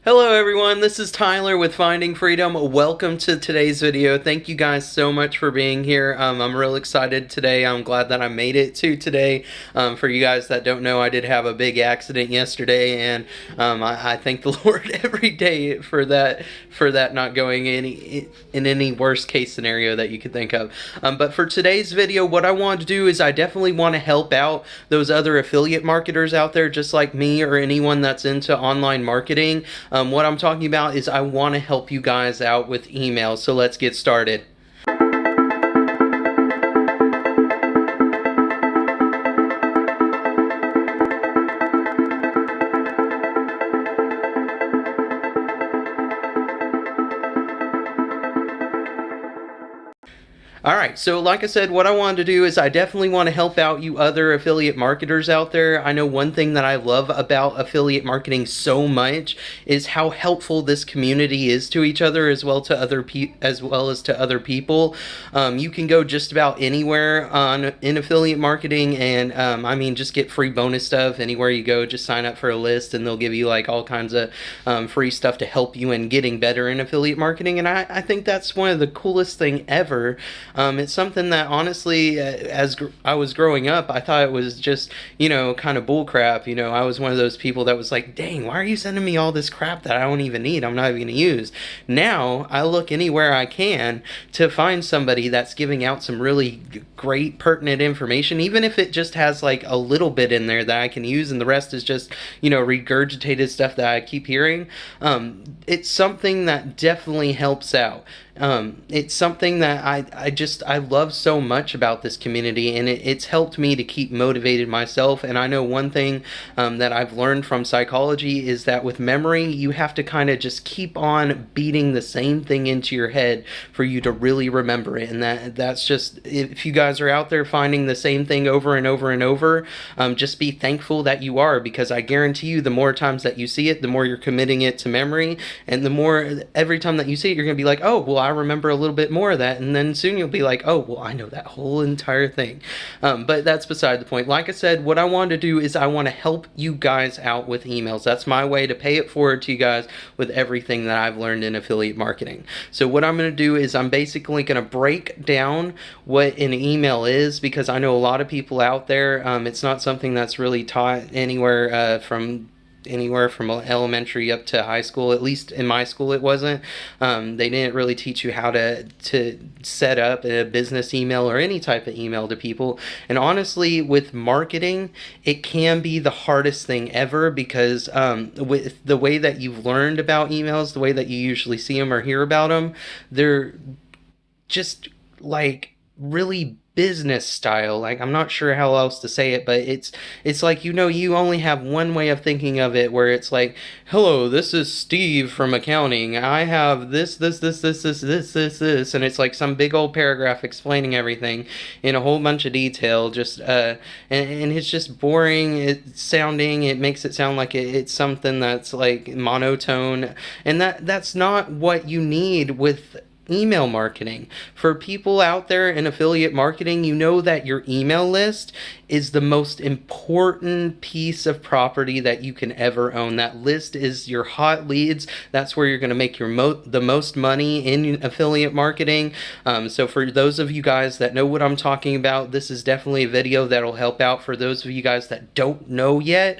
Hello everyone, this is Tyler with Finding Freedom. Welcome to today's video. Thank you guys so much for being here. I'm real excited today. I'm glad that I made it to today. For you guys that don't know, I did have a big accident yesterday, and I thank the Lord every day for that not going in any worst case scenario that you could think of. But for today's video, what I want to do is I definitely want to help out those other affiliate marketers out there just like me or anyone that's into online marketing. What I'm talking about is I want to help you guys out with email, so let's get started. Alright, so like I said, what I wanted to do is I definitely want to help out you other affiliate marketers out there. I know one thing that I love about affiliate marketing so much is how helpful this community is to each other as well as to other people. You can go just about anywhere in affiliate marketing and I mean just get free bonus stuff anywhere you go. Just sign up for a list and they'll give you like all kinds of free stuff to help you in getting better in affiliate marketing, and I think that's one of the coolest thing ever. It's something that honestly, I was growing up, I thought it was just, kind of bullcrap. I was one of those people that was like, dang, why are you sending me all this crap that I don't even need? I'm not even going to use. Now, I look anywhere I can to find somebody that's giving out some really great, pertinent information, even if it just has like a little bit in there that I can use and the rest is just, regurgitated stuff that I keep hearing. It's something that definitely helps out. It's something that I love so much about this community, and it's helped me to keep motivated myself. And I know one thing that I've learned from psychology is that with memory, you have to kind of just keep on beating the same thing into your head for you to really remember it. And that's just, if you guys are out there finding the same thing over and over and over, just be thankful that you are, because I guarantee you the more times that you see it, the more you're committing it to memory, and the more every time that you see it, you're going to be like, oh, well, I remember a little bit more of that, and then soon you'll be like, oh, well, I know that whole entire thing. But that's beside the point. Like I said, what I want to do is I want to help you guys out with emails. That's my way to pay it forward to you guys with everything that I've learned in affiliate marketing. So what I'm going to do is I'm basically going to break down what an email is, because I know a lot of people out there, it's not something that's really taught anywhere from elementary up to high school. At least in my school it wasn't. They didn't really teach you how to set up a business email or any type of email to people. And honestly, with marketing, it can be the hardest thing ever, because with the way that you've learned about emails, the way that you usually see them or hear about them, they're just like really business style. Like, I'm not sure how else to say it, but it's like, you only have one way of thinking of it, where it's like, hello, this is Steve from accounting, I have this, and it's like some big old paragraph explaining everything in a whole bunch of detail, just and it's just boring. It makes it sound like it's something that's like monotone, and that's not what you need with email marketing. For people out there in affiliate marketing, you know that your email list is the most important piece of property that you can ever own. That list is your hot leads. That's where you're going to make the most money in affiliate marketing. So for those of you guys that know what I'm talking about, this is definitely a video that'll help out. For those of you guys that don't know yet,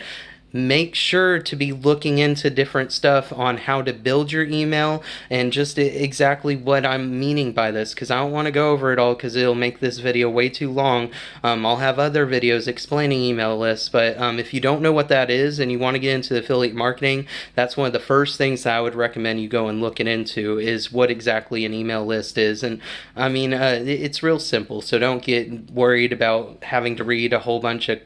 make sure to be looking into different stuff on how to build your email and just exactly what I'm meaning by this, because I don't want to go over it all because it'll make this video way too long. I'll have other videos explaining email lists, but if you don't know what that is and you want to get into affiliate marketing, that's one of the first things that I would recommend you go and looking into, is what exactly an email list is. And I mean, it's real simple, so don't get worried about having to read a whole bunch of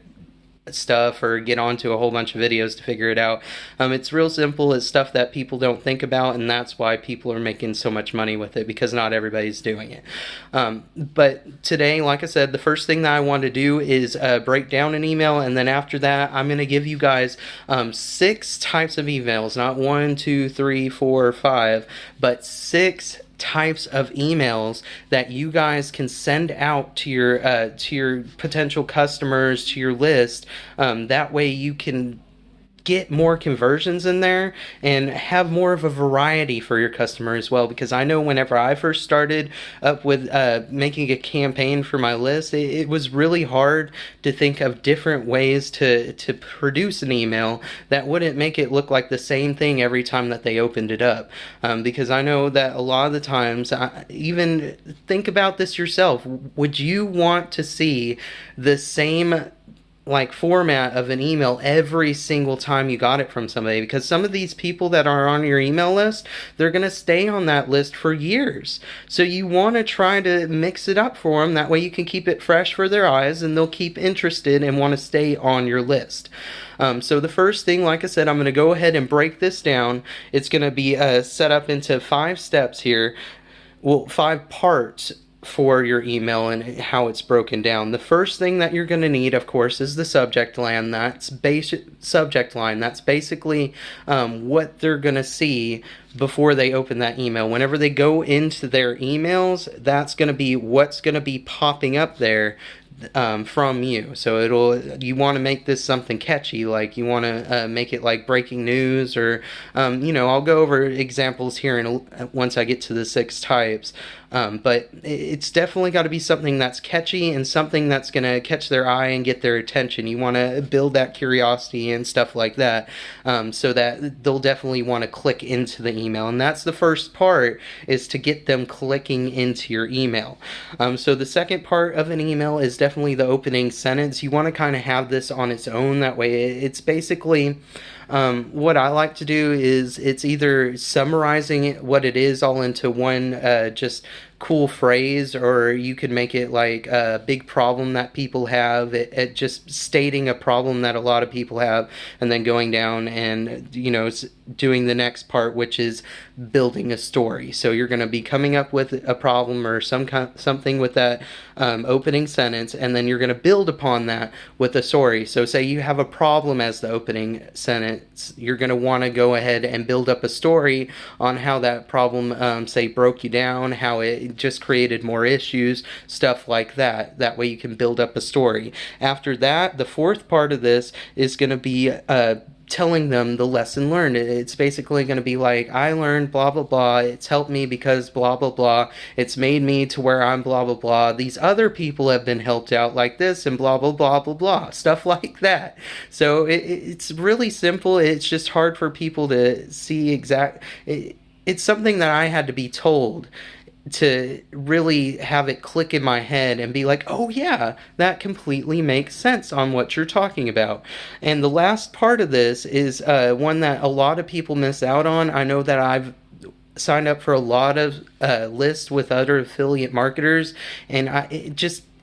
stuff or get onto a whole bunch of videos to figure it out. It's real simple. It's stuff that people don't think about, and that's why people are making so much money with it, because not everybody's doing it. But today, like I said, the first thing that I want to do is break down an email, and then after that, I'm going to give you guys 6 types of emails, not 1, 2, 3, 4, 5, but 6 types of emails that you guys can send out to your potential customers, to your list. That way you can get more conversions in there and have more of a variety for your customer as well, because I know whenever I first started up with making a campaign for my list, it was really hard to think of different ways to produce an email that wouldn't make it look like the same thing every time that they opened it up, because I know that a lot of the times, even think about this yourself, would you want to see the same like format of an email every single time you got it from somebody? Because some of these people that are on your email list, they're going to stay on that list for years. So you want to try to mix it up for them. That way you can keep it fresh for their eyes and they'll keep interested and want to stay on your list. So the first thing, like I said, I'm going to go ahead and break this down. It's going to be set up into 5 steps here. Well, 5 parts for your email and how it's broken down. The first thing that you're going to need, of course, is the subject line. That's basically what they're going to see before they open that email. Whenever they go into their emails, that's going to be what's going to be popping up there from you. So you want to make this something catchy, like you want to make it like breaking news, or I'll go over examples here once I get to the 6 types. But it's definitely got to be something that's catchy and something that's going to catch their eye and get their attention. You want to build that curiosity and stuff like that, so that they'll definitely want to click into the email. And that's the first part, is to get them clicking into your email. So the second part of an email is definitely the opening sentence. You want to kind of have this on its own. That way it's basically... what I like to do is it's either summarizing what it is all into one just cool phrase, or you could make it like a big problem that people have, it just stating a problem that a lot of people have, and then going down and doing the next part, which is building a story. So you're going to be coming up with a problem or something with that opening sentence, and then you're going to build upon that with a story. So say you have a problem as the opening sentence, you're going to want to go ahead and build up a story on how that problem say broke you down, how it just created more issues, stuff like that. That way you can build up a story. After that, the fourth part of this is going to be telling them the lesson learned. It's basically going to be like, I learned blah blah blah, it's helped me because blah blah blah, it's made me to where I'm blah blah blah, these other people have been helped out like this, and blah blah blah blah blah, stuff like that. So it's really simple. It's just hard for people to see it's something that I had to be told to really have it click in my head and be like, oh yeah, that completely makes sense on what you're talking about. And the last part of this is one that a lot of people miss out on. I know that I've signed up for a lot of lists with other affiliate marketers, and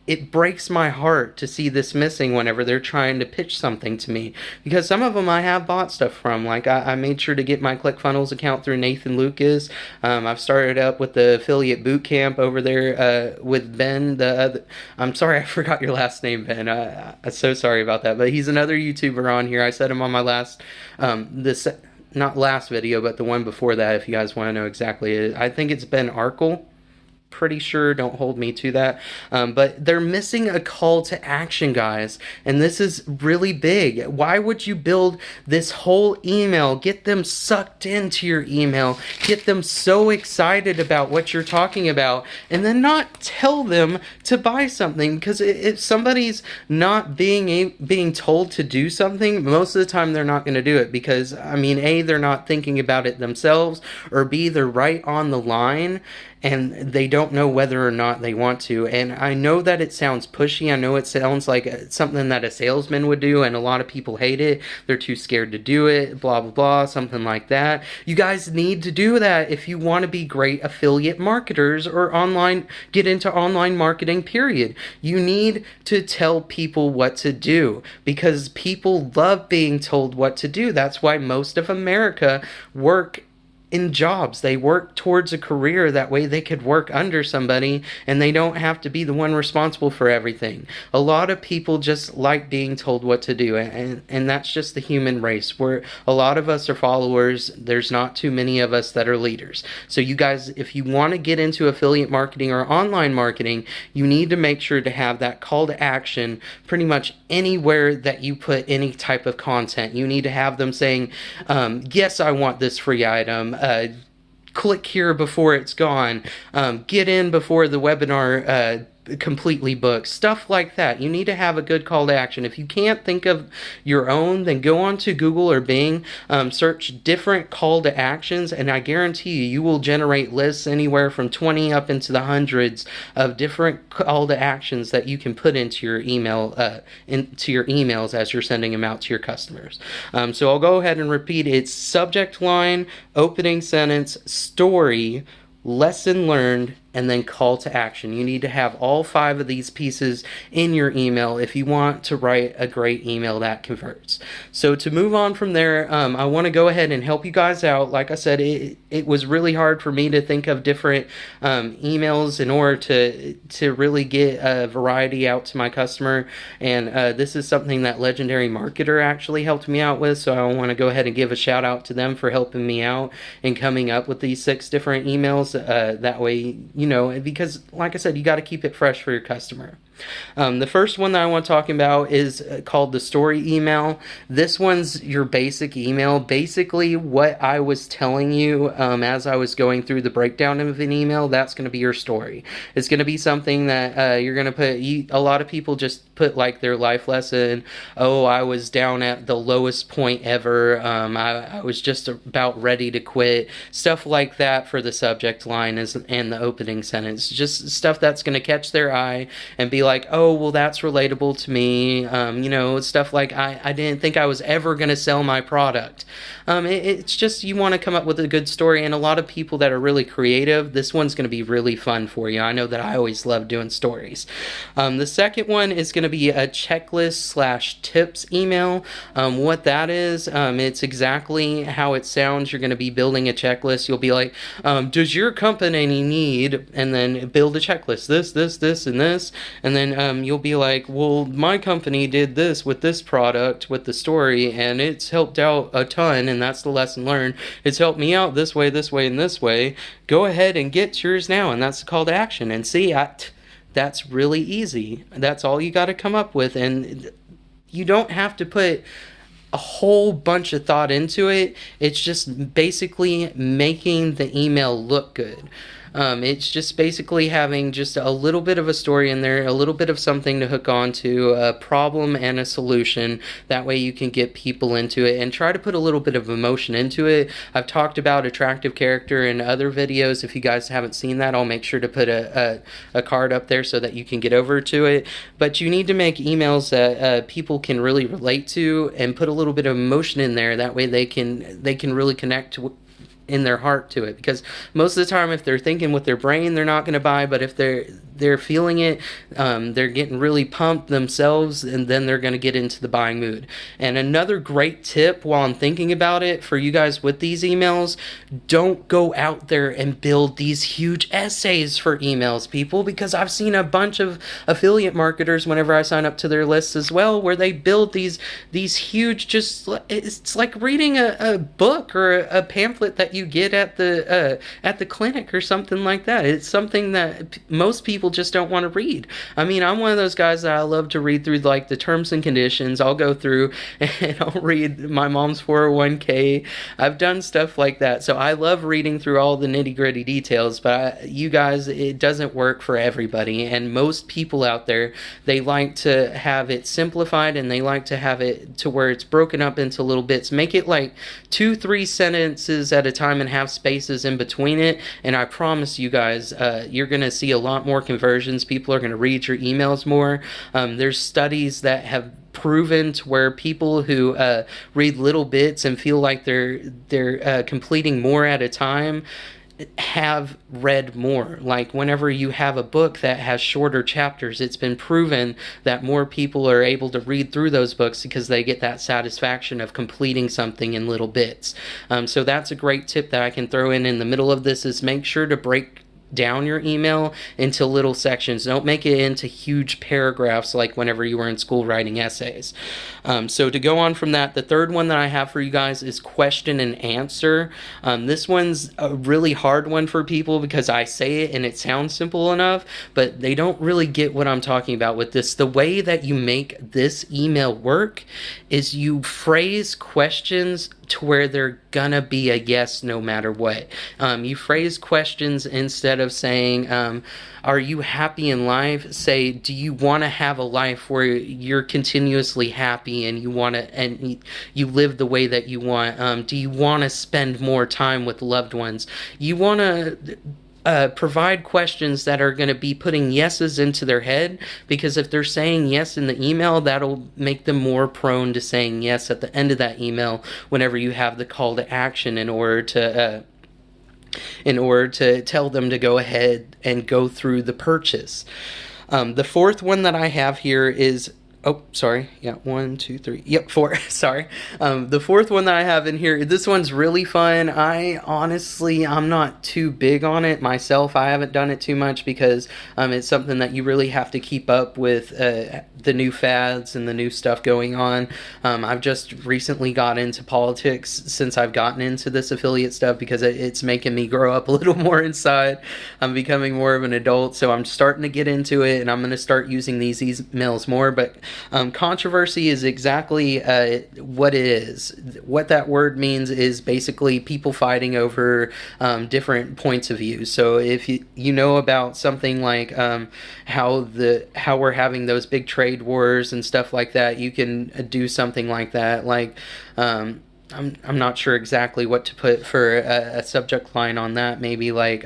it breaks my heart to see this missing whenever they're trying to pitch something to me, because some of them I have bought stuff from. Like I made sure to get my ClickFunnels account through Nathan Lucas. I've started up with the affiliate boot camp over there with Ben. I'm sorry, I forgot your last name, Ben. I'm so sorry about that, but he's another YouTuber on here. I said him on my last not last video, but the one before that, if you guys want to know exactly. I think it's Ben Arkle. Pretty sure, don't hold me to that, but they're missing a call to action, guys, and this is really big. Why would you build this whole email, get them sucked into your email, get them so excited about what you're talking about, and then not tell them to buy something? Because if somebody's not being told to do something, most of the time they're not going to do it, because I mean, A, they're not thinking about it themselves, or B, they're right on the line and they don't know whether or not they want to. And I know that it sounds pushy. I know it sounds like something that a salesman would do, and a lot of people hate it. They're too scared to do it, blah, blah, blah, something like that. You guys need to do that if you want to be great affiliate marketers or get into online marketing, period. You need to tell people what to do, because people love being told what to do. That's why most of America work in jobs. They work towards a career, that way they could work under somebody and they don't have to be the one responsible for everything. A lot of people just like being told what to do, and that's just the human race. Where a lot of us are followers, there's not too many of us that are leaders. So you guys, if you want to get into affiliate marketing or online marketing, you need to make sure to have that call to action pretty much anywhere that you put any type of content. You need to have them saying, yes, I want this free item. Click here before it's gone. Get in before the webinar completely booked. Stuff like that. You need to have a good call to action. If you can't think of your own, then go on to Google or Bing, search different call to actions, and I guarantee you will generate lists anywhere from 20 up into the hundreds of different call to actions that you can put into your emails as you're sending them out to your customers. So I'll go ahead and repeat. It's subject line, opening sentence, story, lesson learned, and then call to action. You need to have all 5 of these pieces in your email if you want to write a great email that converts. So to move on from there, I want to go ahead and help you guys out. Like I said, it was really hard for me to think of different emails in order to really get a variety out to my customer, and this is something that Legendary Marketer actually helped me out with, so I want to go ahead and give a shout out to them for helping me out in coming up with these 6 different emails. That way, because like I said, you got to keep it fresh for your customer. The first one that I want to talk about is called the story email. This one's your basic email. Basically, what I was telling you as I was going through the breakdown of an email, that's going to be your story. It's going to be something that you're going to put. A lot of people just put like their life lesson. Oh, I was down at the lowest point ever. I was just about ready to quit. Stuff like that for the subject line and the opening sentence. Just stuff that's going to catch their eye and be like, oh, well, that's relatable to me. Stuff like, I didn't think I was ever going to sell my product. It's just, you want to come up with a good story, and a lot of people that are really creative, this one's going to be really fun for you. I know that I always love doing stories. The second one is going to be a checklist/tips email. What that is, it's exactly how it sounds. You're going to be building a checklist. You'll be like, does your company need, and then build a checklist, this, and this, and then you'll be like, well, my company did this with this product with the story, and it's helped out a ton, and that's the lesson learned. It's helped me out this way, and this way. Go ahead and get yours now, and that's the call to action. And see, that's really easy. That's all you got to come up with, and you don't have to put a whole bunch of thought into it. It's just basically making the email look good. It's just basically having just a little bit of a story in there, a little bit of something to hook on to, a problem and a solution. That way you can get people into it and try to put a little bit of emotion into it. I've talked about attractive character in other videos. If you guys haven't seen that, I'll make sure to put a card up there so that you can get over to it. But you need to make emails that people can really relate to and put a little bit of emotion in there. That way they can really connect in their heart to it, because most of the time if they're thinking with their brain, they're not going to buy, but if they're feeling it, they're getting really pumped themselves, and then they're going to get into the buying mood. And another great tip while I'm thinking about it for you guys with these emails, don't go out there and build these huge essays for emails, people, because I've seen a bunch of affiliate marketers whenever I sign up to their lists as well, where they build these huge, just, it's like reading a book or a pamphlet that you get at the clinic or something like that. It's something that most people just don't want to read. I mean, I'm one of those guys that I love to read through like the terms and conditions. I'll go through and I'll read my mom's 401k. I've done stuff like that. So I love reading through all the nitty-gritty details, but you guys, it doesn't work for everybody. And most people out there, they like to have it simplified, and they like to have it to where it's broken up into little bits. Make it like 2-3 sentences at a time and have spaces in between it, and I promise you guys, you're going to see a lot more conversions. People are going to read your emails more. There's studies that have proven to where people who read little bits and feel like they're completing more at a time, have read more. Like whenever you have a book that has shorter chapters, it's been proven that more people are able to read through those books because they get that satisfaction of completing something in little bits. So that's a great tip that I can throw in the middle of this, is make sure to break down your email into little sections. Don't make it into huge paragraphs like whenever you were in school writing essays. So to go on from that, the third one that I have for you guys is question and answer. This one's a really hard one for people because I say it and it sounds simple enough, but they don't really get what I'm talking about with this. The way that you make this email work is you phrase questions to where they're gonna be a yes no matter what. You phrase questions instead of saying, are you happy in life? Say, do you want to have a life where you're continuously happy and you want to, and you live the way that you want? Do you want to spend more time with loved ones? You want to provide questions that are going to be putting yeses into their head, because if they're saying yes in the email, that'll make them more prone to saying yes at the end of that email whenever you have the call to action in order to tell them to go ahead and go through the purchase. The fourth one that I have here is, oh, sorry. Yeah, 1, 2, 3. Yep, 4. Sorry. The fourth one that I have in here, this one's really fun. I'm not too big on it myself. I haven't done it too much because it's something that you really have to keep up with the new fads and the new stuff going on. I've just recently got into politics since I've gotten into this affiliate stuff because it's making me grow up a little more inside. I'm becoming more of an adult, so I'm starting to get into it, and I'm going to start using these emails more. But controversy is exactly what it is. What that word means is basically people fighting over different points of view. So if you know about something like how we're having those big trade wars and stuff like that, you can do something like that. Like I'm not sure exactly what to put for a subject line on that. Maybe like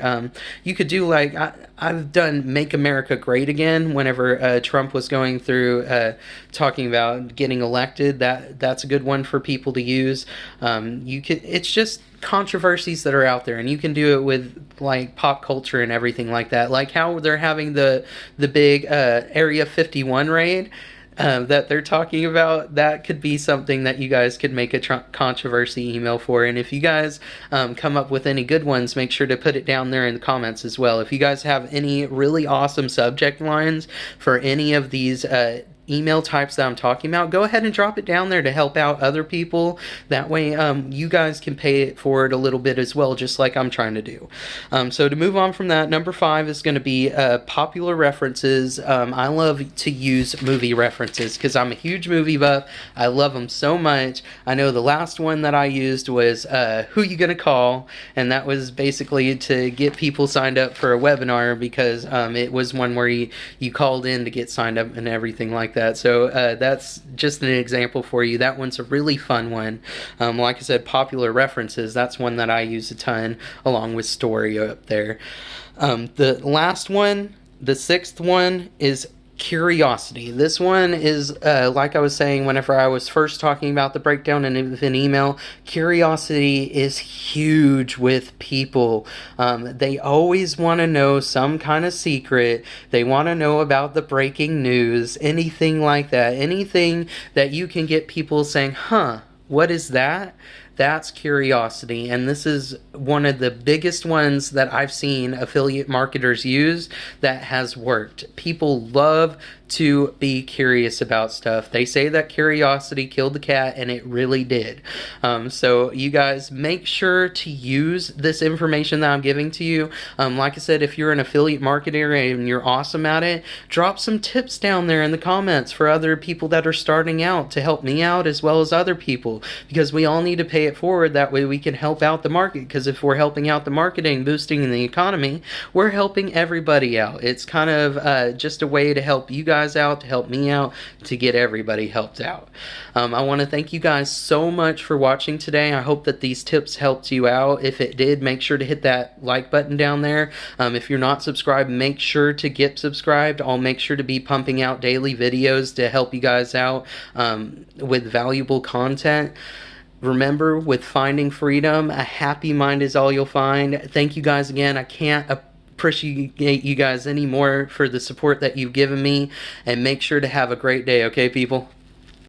you could do like I've done "Make America Great Again" whenever Trump was going through talking about getting elected. That's a good one for people to use. It's just controversies that are out there, and you can do it with like pop culture and everything like that. Like how they're having the big Area 51 raid. That they're talking about, that could be something that you guys could make a controversy email for. And if you guys come up with any good ones, make sure to put it down there in the comments as well. If you guys have any really awesome subject lines for any of these email types that I'm talking about, go ahead and drop it down there to help out other people. That way you guys can pay it forward a little bit as well, just like I'm trying to do. So to move on from that, number 5 is going to be popular references. I love to use movie references because I'm a huge movie buff. I love them so much. I know the last one that I used was Who You Gonna Call, and that was basically to get people signed up for a webinar because it was one where you called in to get signed up and everything like that. So that's just an example for you. That one's a really fun one. Like I said, popular references, that's one that I use a ton, along with story up there. The last one, the 6th one, is curiosity. This one is like I was saying whenever I was first talking about the breakdown in an email, curiosity is huge with people. They always want to know some kind of secret. They want to know about the breaking news, anything like that. Anything that you can get people saying, huh, what is that? That's curiosity, and this is one of the biggest ones that I've seen affiliate marketers use that has worked. People love to be curious about stuff. They say that curiosity killed the cat, and it really did. So you guys make sure to use this information that I'm giving to you. Like I said, if you're an affiliate marketer and you're awesome at it, drop some tips down there in the comments for other people that are starting out to help me out as well as other people, because we all need to pay it forward. That way we can help out the market, because if we're helping out the marketing, boosting the economy, we're helping everybody out. It's kind of just a way to help you guys out, to help me out, to get everybody helped out. I want to thank you guys so much for watching today. I hope that these tips helped you out. If it did, make sure to hit that like button down there. If you're not subscribed, make sure to get subscribed. I'll make sure to be pumping out daily videos to help you guys out with valuable content. remember, with finding freedom, a happy mind is all you'll find. Thank you guys again. I can't appreciate you guys anymore for the support that you've given me, and make sure to have a great day, okay, people?